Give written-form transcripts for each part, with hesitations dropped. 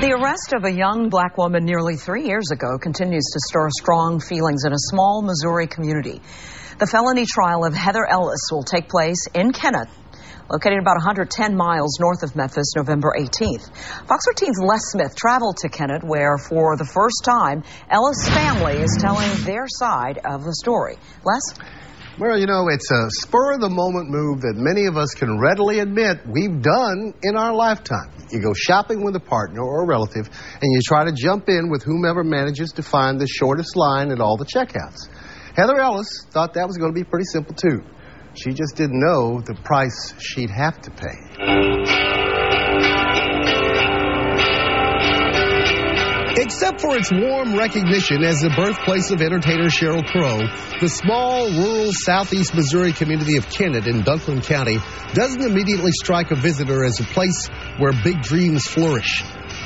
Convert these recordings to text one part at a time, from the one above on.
The arrest of a young black woman nearly 3 years ago continues to stir strong feelings in a small Missouri community. The felony trial of Heather Ellis will take place in Kennett, located about 110 miles north of Memphis, November 18th. Fox 13's Les Smith traveled to Kennett, where for the first time, Ellis' family is telling their side of the story. Les? Well, you know, it's a spur-of-the-moment move that many of us can readily admit we've done in our lifetime. You go shopping with a partner or a relative, and you try to jump in with whomever manages to find the shortest line at all the checkouts. Heather Ellis thought that was going to be pretty simple, too. She just didn't know the price she'd have to pay. Except for its warm recognition as the birthplace of entertainer Sheryl Crow, the small, rural southeast Missouri community of Kennett in Dunklin County doesn't immediately strike a visitor as a place where big dreams flourish.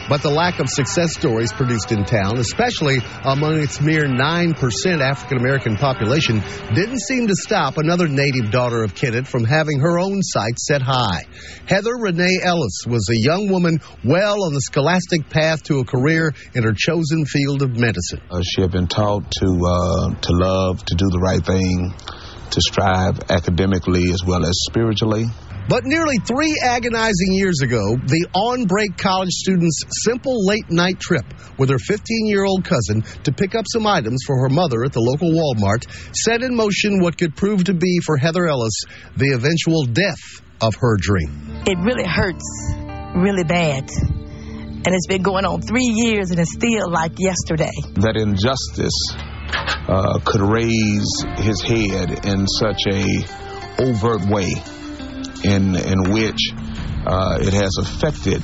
But the lack of success stories produced in town, especially among its mere 9% African-American population, didn't seem to stop another native daughter of Kennett from having her own sights set high. Heather Renee Ellis was a young woman well on the scholastic path to a career in her chosen field of medicine. She had been taught to love, to do the right thing, to strive academically as well as spiritually. But nearly 3 agonizing years ago, the on-break college student's simple late-night trip with her 15-year-old cousin to pick up some items for her mother at the local Wal-Mart set in motion what could prove to be, for Heather Ellis, the eventual death of her dream. It really hurts really bad. And it's been going on 3 years, and it's still like yesterday. That injustice could raise his head in such a overt way in which it has affected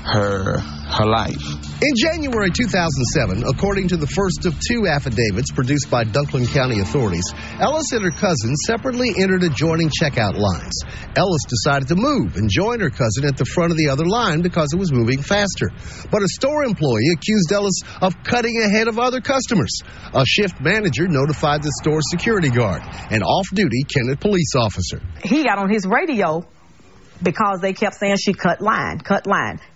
her life. In January 2007, according to the first of 2 affidavits produced by Dunklin County authorities, Ellis and her cousin separately entered adjoining checkout lines. Ellis decided to move and join her cousin at the front of the other line because it was moving faster. But a store employee accused Ellis of cutting ahead of other customers. A shift manager notified the store security guard, an off-duty Kennett police officer. He got on his radio because they kept saying she cut line.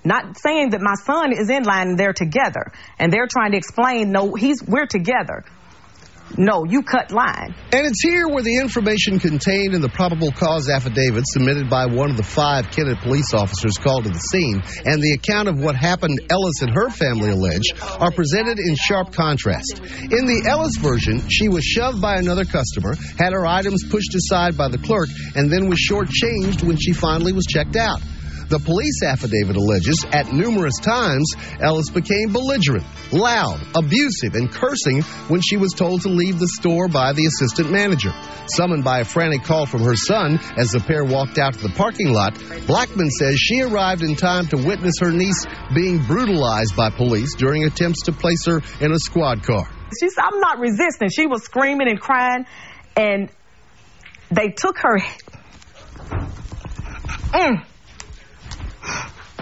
Not saying that my son is in line and they're together. And they're trying to explain, no, we're together. No, you cut line. And it's here where the information contained in the probable cause affidavit submitted by one of the 5 Kennett police officers called to the scene and the account of what happened Ellis and her family allege are presented in sharp contrast. In the Ellis version, she was shoved by another customer, had her items pushed aside by the clerk, and then was shortchanged when she finally was checked out. The police affidavit alleges at numerous times Ellis became belligerent, loud, abusive, and cursing when she was told to leave the store by the assistant manager. Summoned by a frantic call from her son as the pair walked out to the parking lot, Blackman says she arrived in time to witness her niece being brutalized by police during attempts to place her in a squad car. She said, I'm not resisting. She was screaming and crying, and they took her...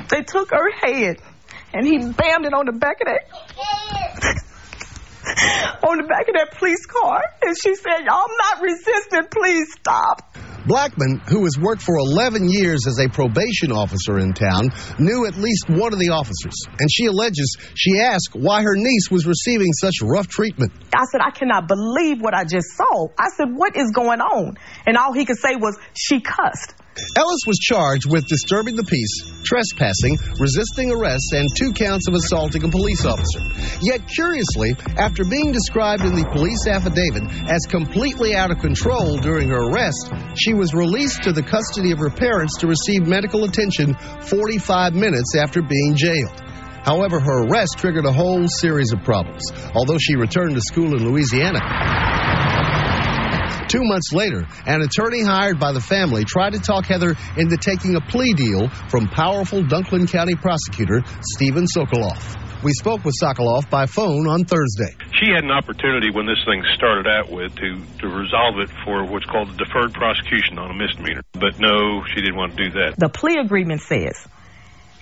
They took her head, and he bammed it on the back of that police car. And she said, I'm not resisting, please stop. Blackman, who has worked for 11 years as a probation officer in town, knew at least one of the officers. And she alleges she asked why her niece was receiving such rough treatment. I said, I cannot believe what I just saw. I said, what is going on? And all he could say was, she cussed. Ellis was charged with disturbing the peace, trespassing, resisting arrest, and 2 counts of assaulting a police officer. Yet, curiously, after being described in the police affidavit as completely out of control during her arrest, she was released to the custody of her parents to receive medical attention 45 minutes after being jailed. However, her arrest triggered a whole series of problems, although she returned to school in Louisiana. 2 months later, an attorney hired by the family tried to talk Heather into taking a plea deal from powerful Dunklin County prosecutor Stephen Sokoloff. We spoke with Sokoloff by phone on Thursday. She had an opportunity when this thing started out with to resolve it for what's called a deferred prosecution on a misdemeanor. But no, she didn't want to do that. The plea agreement says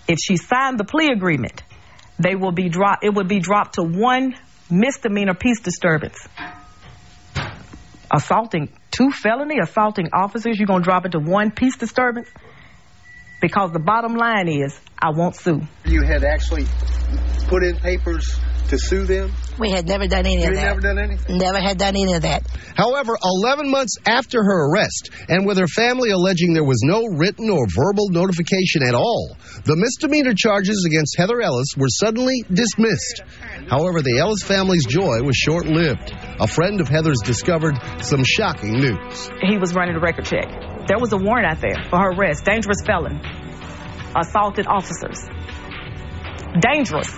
if she signed the plea agreement, it would be dropped to 1 misdemeanor peace disturbance. Assaulting 2 felony assaulting officers, you're going to drop it to 1 peace disturbance? because the bottom line is I won't sue. You had actually put in papers to sue them? We had never done any of that. You had never done anything? Never had done any of that. However, 11 months after her arrest, and with her family alleging there was no written or verbal notification at all, the misdemeanor charges against Heather Ellis were suddenly dismissed. However, the Ellis family's joy was short-lived. A friend of Heather's discovered some shocking news. He was running a record check. There was a warrant out there for her arrest. Dangerous felon. Assaulted officers. Dangerous.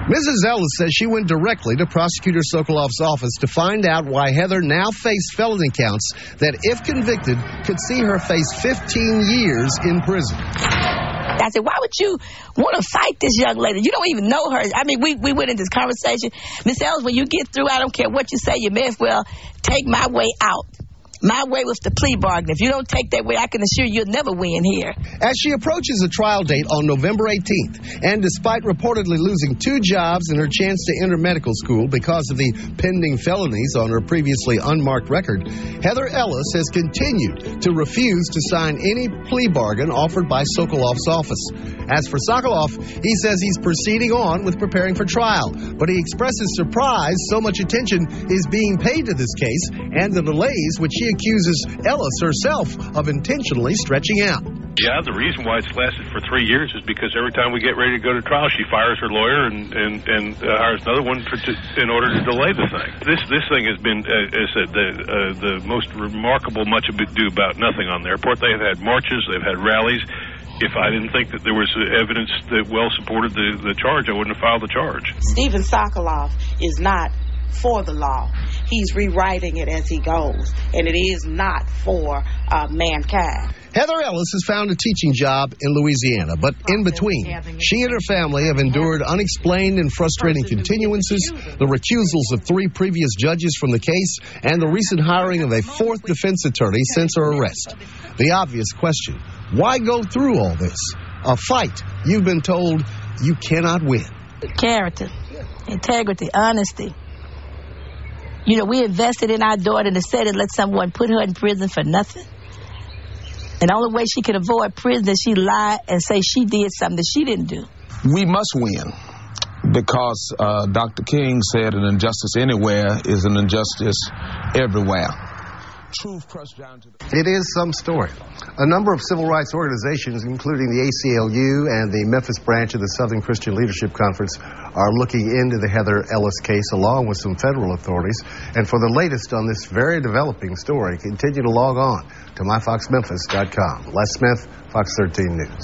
Mrs. Ellis says she went directly to Prosecutor Sokolov's office to find out why Heather now faced felony counts that, if convicted, could see her face 15 years in prison. I said, why would you want to fight this young lady? You don't even know her. I mean, we went into this conversation. Miss Ellis, when you get through, I don't care what you say, you may as well take my way out. My way was the plea bargain. If you don't take that way, I can assure you'll never win here. As she approaches a trial date on November 18th, and despite reportedly losing 2 jobs and her chance to enter medical school because of the pending felonies on her previously unmarked record, Heather Ellis has continued to refuse to sign any plea bargain offered by Sokolov's office. As for Sokolov, he says he's proceeding on with preparing for trial, but he expresses surprise so much attention is being paid to this case and the delays which he accuses Ellis herself of intentionally stretching out. Yeah, the reason why it's lasted for 3 years is because every time we get ready to go to trial, she fires her lawyer and hires another one in order to delay the thing. This thing has been, as I said, the most remarkable much ado about nothing on the airport. They've had marches, they've had rallies. If I didn't think that there was evidence that well supported the charge, I wouldn't have filed the charge. Stephen Sokolov is not for the law. He's rewriting it as he goes, and it is not for mankind. Heather Ellis has found a teaching job in Louisiana, but in between, she and her family have endured unexplained and frustrating continuances, the recusals of 3 previous judges from the case, and the recent hiring of a 4th defense attorney since her arrest. The obvious question, why go through all this? A fight you've been told you cannot win. Character, integrity, honesty. You know, we invested in our daughter to say to let someone put her in prison for nothing. And the only way she could avoid prison is she lie and say she did something that she didn't do. We must win because Dr. King said an injustice anywhere is an injustice everywhere. Truth crushed down to the... It is some story. A number of civil rights organizations, including the ACLU and the Memphis branch of the Southern Christian Leadership Conference, are looking into the Heather Ellis case along with some federal authorities. And for the latest on this very developing story, continue to log on to myfoxmemphis.com. Les Smith, Fox 13 News.